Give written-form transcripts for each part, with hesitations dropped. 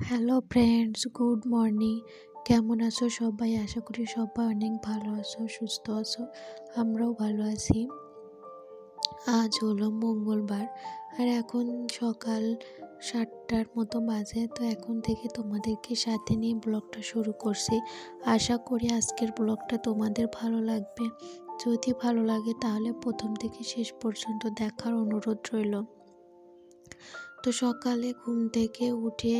Hello friends, good morning. কেমন আছো সবাই? আশা করি সবাই অনেক ভালো আছো, সুস্থ আছো। আমরাও ভালো আছি। আজ হলো মঙ্গলবার আর এখন সকাল 7টার মতো বাজে। তো এখন থেকে তোমাদেরকে সাথে নিয়ে ব্লগটা শুরু করছি। আশা করি আজকের ব্লগটা তোমাদের ভালো লাগবে। যদি ভালো লাগে তাহলে প্রথম থেকে শেষ পর্যন্ত দেখার অনুরোধ রইল। তো সকালে ঘুম থেকে উঠে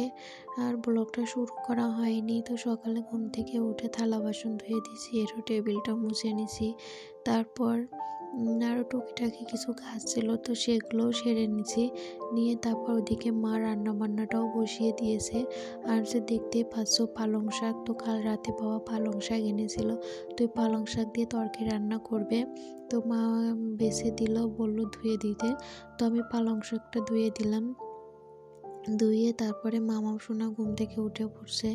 আর ব্লগটা শুরু করা হয়নি। তো সকালে ঘুম থেকে উঠে থালা বাসন ধুয়ে দিয়েছি, এরও টেবিলটা মুছে নিয়েছি। তারপর আরও টুকিটাকি কিছু কাজ ছিল, তো সেগুলোও সেরে নিয়েছি। নিয়ে তারপর ওদিকে মা রান্না বান্নাটাও বসিয়ে দিয়েছে। আর যে দেখতেই পাচ্ছ পালং শাক, তো কাল রাতে বাবা পালং শাক এনেছিল। তো ওই পালং শাক দিয়ে তরকারি রান্না করবে। তো মা বেছে দিল, বললো ধুয়ে দিতে। তো আমি পালং শাকটা ধুয়ে দিলাম। ধুয়ে তারপরে মামাম সোনা ঘুম থেকে উঠে পড়ছে।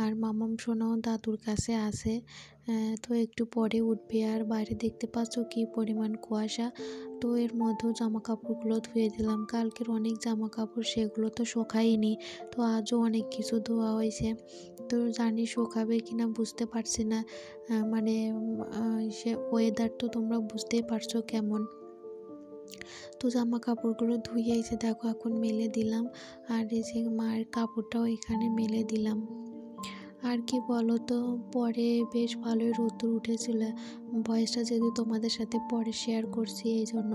আর মামাম সোনাও দাদুর কাছে আছে। তো একটু পরে উঠবে। আর বাইরে দেখতে পাচ্ছ কি পরিমাণ কুয়াশা। তো এর মধ্যেও জামা কাপড়গুলো ধুয়ে দিলাম। কালকের অনেক জামা কাপড়, সেগুলো তো শোকাইনি। তো আজও অনেক কিছু ধোয়া হয়েছে। তো জানি শোকাবে কিনা বুঝতে পারছি না। মানে সে ওয়েদার তো তোমরা বুঝতেই পারছো কেমন। তো জামা কাপড়গুলো ধুয়ে এসে দেখো এখন মেলে দিলাম। আর এই যে মায়ের কাপড়টাও এখানে মেলে দিলাম। আর কি বলো তো, পরে বেশ ভালোই রোদ্দুর উঠেছিল। ভয়েসটা যেহেতু তোমাদের সাথে পরে শেয়ার করছি এই জন্য।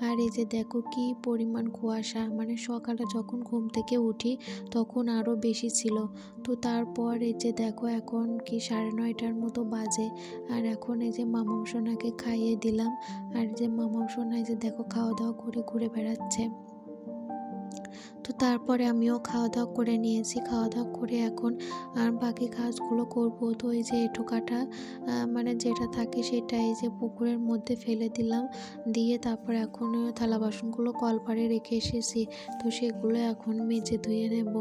আর এই যে দেখো কি পরিমাণ কুয়াশা, মানে সকালে যখন ঘুম থেকে উঠি তখন আরও বেশি ছিল। তো তারপর এই যে দেখো এখন কি 9:30টার মতো বাজে। আর এখন এই যে মামাম সোনাকে খাইয়ে দিলাম। আর যে মামাম সোনা এই যে দেখো খাওয়া দাওয়া করে ঘুরে বেড়াচ্ছে। তো তারপরে আমিও খাওয়া দাওয়া করে নিয়েছি। খাওয়া দাওয়া করে এখন আর বাকি কাজগুলো করব। তো এই যে এঁঠো কাটা মানে যেটা থাকে সেটা এই যে পুকুরের মধ্যে ফেলে দিলাম। দিয়ে তারপর এখন থালা বাসনগুলো কলপাড়ে রেখে এসেছি। তো সেগুলো এখন মেজে ধুয়ে নেব।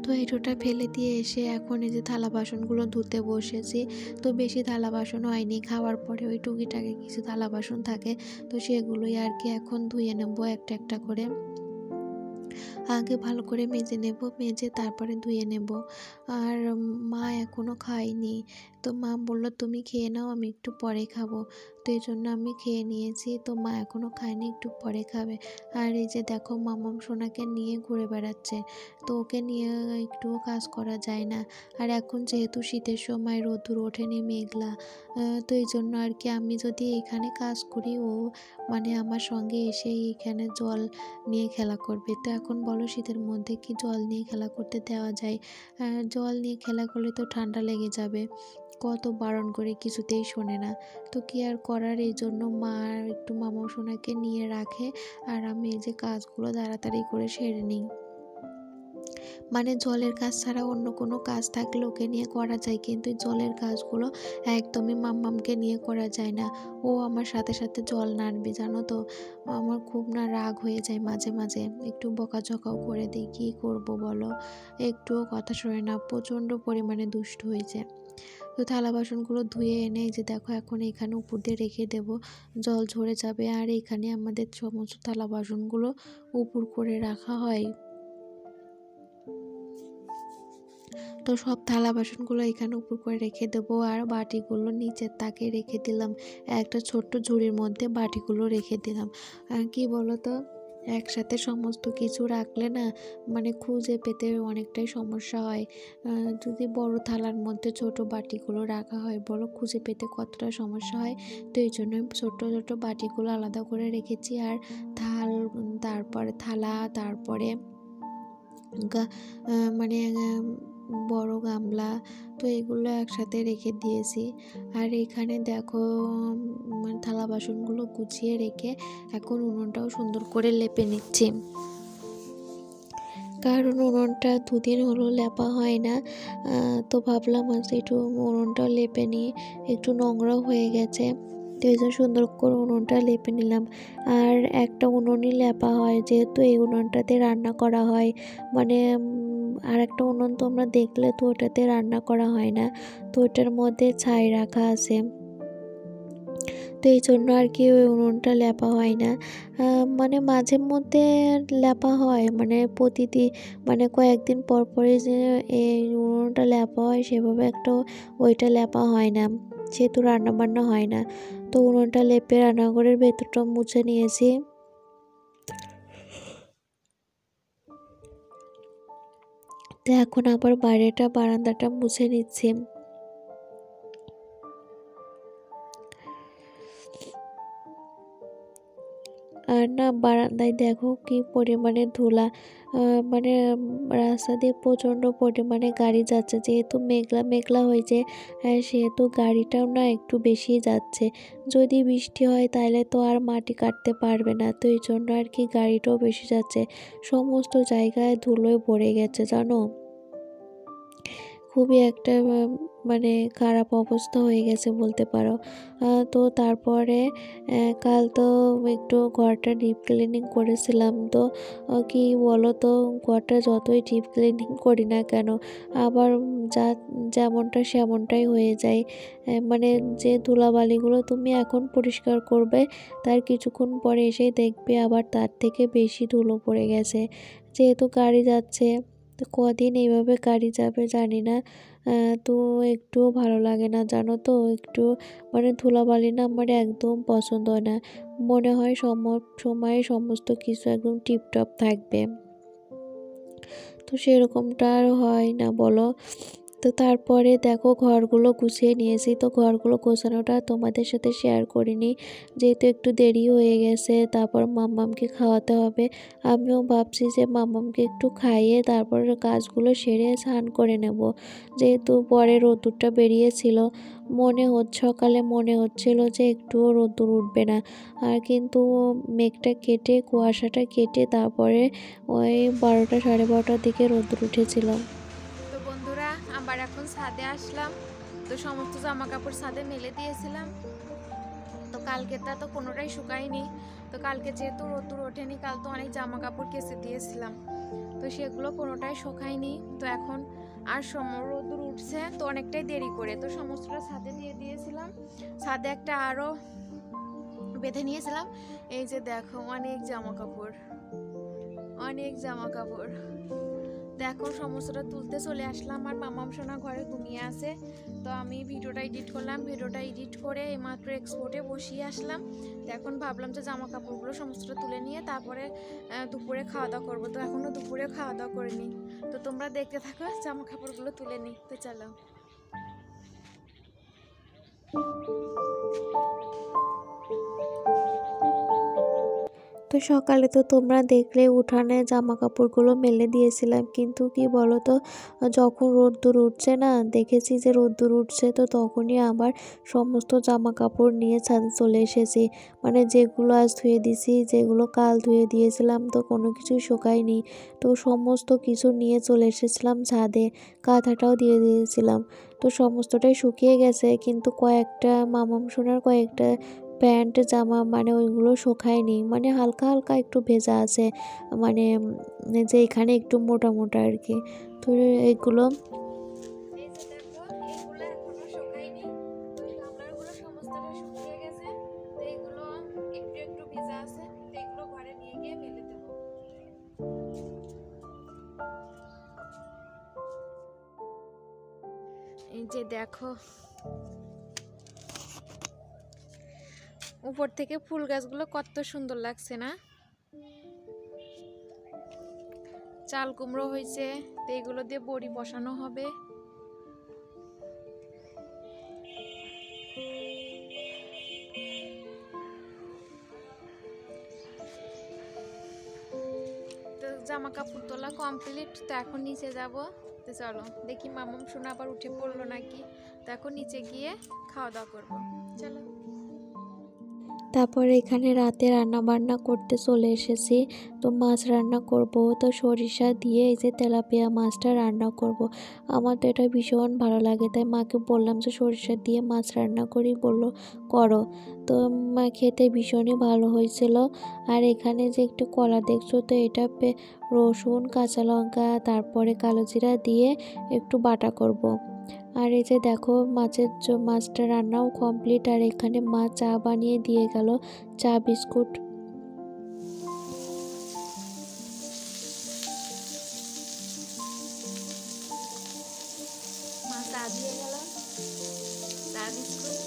তো এঁঠোটা ফেলে দিয়ে এসে এখন এই যে থালা বাসনগুলো ধুতে বসেছি। তো বেশি থালা বাসন হয়নি, খাওয়ার পরে ওই টুকিটাকি কিছু থালা বাসন থাকে। তো সেগুলোই আর কি এখন ধুয়ে নেবো একটা একটা করে। আগে ভালো করে মেজে নেব, মেজে তারপরে ধুয়ে নেব। আর মা এখনও খায়নি। তো মা বললো তুমি খেয়ে নাও, আমি একটু পরে খাবো। তো এই জন্য আমি খেয়ে নিয়েছি। তো মা এখনও খায়নি, একটু পরে খাবে। আর এই যে দেখো মামাম সোনাকে নিয়ে ঘুরে বেড়াচ্ছে। তো ওকে নিয়ে একটুও কাজ করা যায় না। আর এখন যেহেতু শীতের সময়, রোদ্দুর ওঠেনি, মেঘলা। তো এই জন্য আর কি আমি যদি এখানে কাজ করি, ও মানে আমার সঙ্গে এসে এখানে জল নিয়ে খেলা করবে। তো এখন বলো শীতের মধ্যে কি জল নিয়ে খেলা করতে দেওয়া যায়? জল নিয়ে খেলা করলে তো ঠান্ডা লেগে যাবে। কত বারণ করে, কিছুতেই শোনে না। তো কি আর করার, এই জন্য মা একটু মামা সোনাকে নিয়ে রাখে। আর আমি এই যে কাজগুলো তাড়াতাড়ি করে সেরে নিই। মানে জলের কাজ ছাড়া অন্য কোনো কাজ থাকলে ওকে নিয়ে করা যায়, কিন্তু জলের কাজগুলো একদমই মাম্মামকে নিয়ে করা যায় না। ও আমার সাথে সাথে জল নাড়বে, জানো তো। আমার খুব না রাগ হয়ে যায় মাঝে মাঝে, একটু বকাঝকাও করে দিই, কী করবো বলো। একটুও কথা শোনে না, প্রচণ্ড পরিমাণে দুষ্ট হয়েছে। তো থালা বাসনগুলো ধুয়ে এনে যে দেখো এখন এখানে উপর দিয়ে রেখে দেবো, জল ঝরে যাবে। আর এখানে আমাদের সমস্ত থালা বাসনগুলো উপর করে রাখা হয়। তো সব থালা বাসনগুলো এখানে উপর করে রেখে দেবো। আর বাটিগুলো নিচের তাকে রেখে দিলাম, একটা ছোট্ট ঝুড়ির মধ্যে বাটিগুলো রেখে দিলাম। আর কি বলো তো, একসাথে সমস্ত কিছু রাখলে না মানে খুঁজে পেতে অনেকটাই সমস্যা হয়। যদি বড় থালার মধ্যে ছোট বাটিগুলো রাখা হয়, বলো খুঁজে পেতে কতটা সমস্যা হয়। তো এই জন্য ছোট ছোট বাটিগুলো আলাদা করে রেখেছি। আর তারপরে থালা, তারপরে মানে বড় গামলা, তো এগুলো একসাথে রেখে দিয়েছি। আর এখানে দেখো মানে থালা বাসনগুলো গুছিয়ে রেখে এখন উনুনটাও সুন্দর করে লেপে নিচ্ছি। কারণ উনুনটা দুদিন হলো লেপা হয় না। তো ভাবলাম আজ একটু উনুনটাও লেপে নিই, একটু নোংরাও হয়ে গেছে। তো এই জন্য সুন্দর করে উনুনটা লেপে নিলাম। আর একটা উনুনই লেপা হয়, যেহেতু এই উনুনটাতে রান্না করা হয়। মানে আর একটা উনুন তোমরা দেখলে, তো ওটাতে রান্না করা হয় না। তো ওটার মধ্যে ছাই রাখা আছে। তো এই জন্য আর কি ওই উনুনটা লেপা হয় না। মানে মাঝে মধ্যে লেপা হয়, মানে প্রতিদিন মানে কয়েকদিন পর পরে যে এই উনুনটা লেপা হয় সেভাবে একটা ওইটা লেপা হয় না, যেহেতু রান্নাবান্না হয় না। তো উনুনটা লেপে রান্নাঘরের ভেতরটা মুছে নিয়েছি। তো এখন আবার বাইরেটা বারান্দাটা মুছে নিচ্ছি। আর না বারান্দায় দেখো কি পরিমাণে ধুলা, মানে রাস্তা দিয়ে প্রচণ্ড পরিমাণে গাড়ি যাচ্ছে, যেহেতু মেঘলা মেঘলা হয়েছে সেহেতু গাড়িটাও না একটু বেশি যাচ্ছে। যদি বৃষ্টি হয় তাহলে তো আর মাটি কাটতে পারবে না, তো এই জন্য আর কি গাড়িটাও বেশি যাচ্ছে। সমস্ত জায়গায় ধুলোয় ভরে গেছে জানো, খুবই একটা মানে খারাপ অবস্থা হয়ে গেছে বলতে পারো। তো তারপরে কাল তো একটু ঘরটা ডিপ ক্লিনিং করেছিলাম। তো কি বলো তো, ঘরটা যতই ডিপ ক্লিনিং করি না কেন আবার যা যেমনটা সেমনটাই হয়ে যায়। মানে যে ধুলাবালিগুলো তুমি এখন পরিষ্কার করবে তার কিছুক্ষণ পরে এসেই দেখবে আবার তার থেকে বেশি ধুলো পড়ে গেছে, যেহেতু গাড়ি যাচ্ছে। তো কদিন এইভাবে গাড়ি যাবে জানি না। তো একটুও ভালো লাগে না জানো তো, একটু মানে ধুলাবালি না আমার একদম পছন্দ হয় না। মনে হয় সময় সমস্ত কিছু একদম টিপটপ থাকবে, তো সেরকমটা আর হয় না বলো। তো তারপরে দেখো ঘরগুলো গুছিয়ে নিয়েছি, তো ঘরগুলো গোছানোটা তোমাদের সাথে শেয়ার করিনি, যেহেতু একটু দেরি হয়ে গেছে। তারপর মাম্মামকে খাওয়াতে হবে। আমিও ভাবছি যে মাম্মামকে একটু খাইয়ে তারপর কাজগুলো সেরে স্নান করে নেব, যেহেতু পরে রোদ্দুরটা বেরিয়েছিল। সকালে মনে হচ্ছিল যে একটুও রোদ্দুর উঠবে না, আর কিন্তু মেঘটা কেটে কুয়াশাটা কেটে তারপরে ওই 12টা 12:30টার দিকে রোদ্দুর উঠেছিল। তো বন্ধুরা, আবার এখন ছাদে আসলাম। তো সমস্ত জামা কাপড় ছাদে মেলে দিয়েছিলাম। তো কালকেটা তো কোনোটাই শুকায়নি। তো কালকে যেহেতু রোদ্দুর ওঠেনি, কাল তো অনেক জামা কাপড় কেচে দিয়েছিলাম, তো সেগুলো কোনোটাই শুকায়নি। তো এখন আর রোদ্দুর উঠছে, তো অনেকটাই দেরি করে তো সমস্তটা ছাদে দিয়ে দিয়েছিলাম। ছাদে একটা আরও বেঁধে নিয়েছিলাম। এই যে দেখো অনেক জামা কাপড়, অনেক জামা কাপড়। তো এখন সমস্তটা তুলতে চলে আসলাম। আর মামাম সোনা ঘরে ঘুমিয়ে আছে। তো আমি ভিডিওটা এডিট করলাম, ভিডিওটা এডিট করে এইমাত্র এক্সপোর্টে বসিয়ে আসলাম। তো এখন ভাবলাম যে জামা কাপড়গুলো সমস্তটা তুলে নিয়ে তারপরে দুপুরে খাওয়া দাওয়া করবো। তো এখনও দুপুরে খাওয়া দাওয়া করিনি। তো তোমরা দেখতে থাকো, জামা কাপড়গুলো তুলে নিই। তো চলো। তো সকালে তো তোমরা দেখলে উঠানে জামা কাপড়গুলো মেলে দিয়েছিলাম, কিন্তু কি বলো তো, যখন রোদ্দুর উঠছে না, দেখেছি যে রোদ্দুর উঠছে, তো তখনই আবার সমস্ত জামা কাপড় নিয়ে ছাদে চলে এসেছি। মানে যেগুলো আজ ধুয়ে দিছি, যেগুলো কাল ধুয়ে দিয়েছিলাম, তো কোনো কিছুই শুকায়নি। তো সমস্ত কিছু নিয়ে চলে এসেছিলাম ছাদে, কাঁথাটাও দিয়ে দিয়েছিলাম। তো সমস্তটাই শুকিয়ে গেছে, কিন্তু কয়েকটা মামাম সোনার কয়েকটা প্যান্ট জামা মানে ওইগুলো শুকায়নি, মানে হালকা হালকা একটু ভেজা আছে, মানে যে এখানে একটু মোটা মোটা আর কি। তো এইগুলো এই যে দেখো, এইগুলো এখনো শুকায়নি। তো এই গামলাগুলো সমস্তটা শুকিয়ে গেছে। তো এইগুলো একটু একটু ভেজা আছে। তো এগুলো ঘরে নিয়ে গিয়ে মেলে দেবো। এই যে দেখো, উপর থেকে ফুল গাছগুলো কত সুন্দর লাগছে না? চাল কুমড়ো হয়েছে, তো এগুলো দিয়ে বড়ি বসানো হবে। তো জামা কাপড় তোলা কমপ্লিট। তো এখন নিচে যাব। তো চলো দেখি মামাম শোনা আবার উঠে পড়লো নাকি। তো এখন নিচে গিয়ে খাওয়া দাওয়া করবো। চলো। তারপরে এখানে রাতে রান্না বান্না করতে চলে এসেছি। তো মাছ রান্না করব, তো সরিষা দিয়ে এই যে তেলাপিয়া মাছটা রান্না করব। আমার তো এটা ভীষণ ভালো লাগে, তাই মাকে বললাম যে সরিষা দিয়ে মাছ রান্না করি, বললো করো। তো মা খেতে ভীষণই ভালো হয়েছিল। আর এখানে যে একটু কলা দেখছো, তো এটা রসুন কাঁচা লঙ্কা তারপরে কালো জিরা দিয়ে একটু বাটা করব। আর এই যে দেখো মাছটা রান্নাও কমপ্লিট। আর এখানে মা চা বানিয়ে দিয়ে গেল, চা বিস্কুট। মা চা দিয়ে গেল, চা বিস্কুট।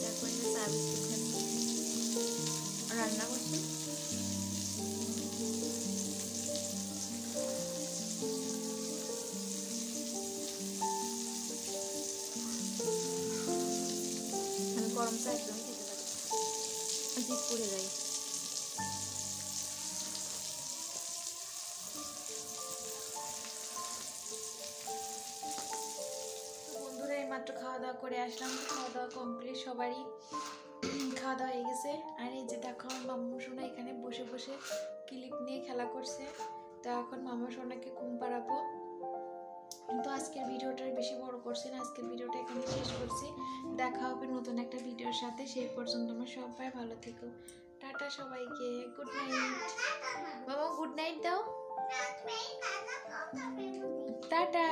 দেখো এটা চা বিস্কুট খাচ্ছি, রান্না করছি। আমি গরম চা একদম খেতে পারি, জিভ পুড়ে যায়। বন্ধুরা এইমাত্র খাওয়া দাওয়া করে আসলাম, খাওয়া দাওয়া কমপ্লিট সবারই, খাওয়া দাওয়া হয়ে গেছে। আর এই যে দেখো আমার মাম্মু সোনা এখানে বসে বসে ক্লিপ নিয়ে খেলা করছে। তো এখন মাম্মু সোনাকে ঘুম পাড়াবো। তো আজকের ভিডিওটা বেশি বড় করছি না, আজকের ভিডিওটা এখানে শেষ করছি। দেখা হবে নতুন একটা ভিডিওর সাথে, সেই পর্যন্ত আমার সবাই ভালো থেকো। টাটা সবাইকে, গুড নাইট। মামা গুড নাইট দাও, টাটা।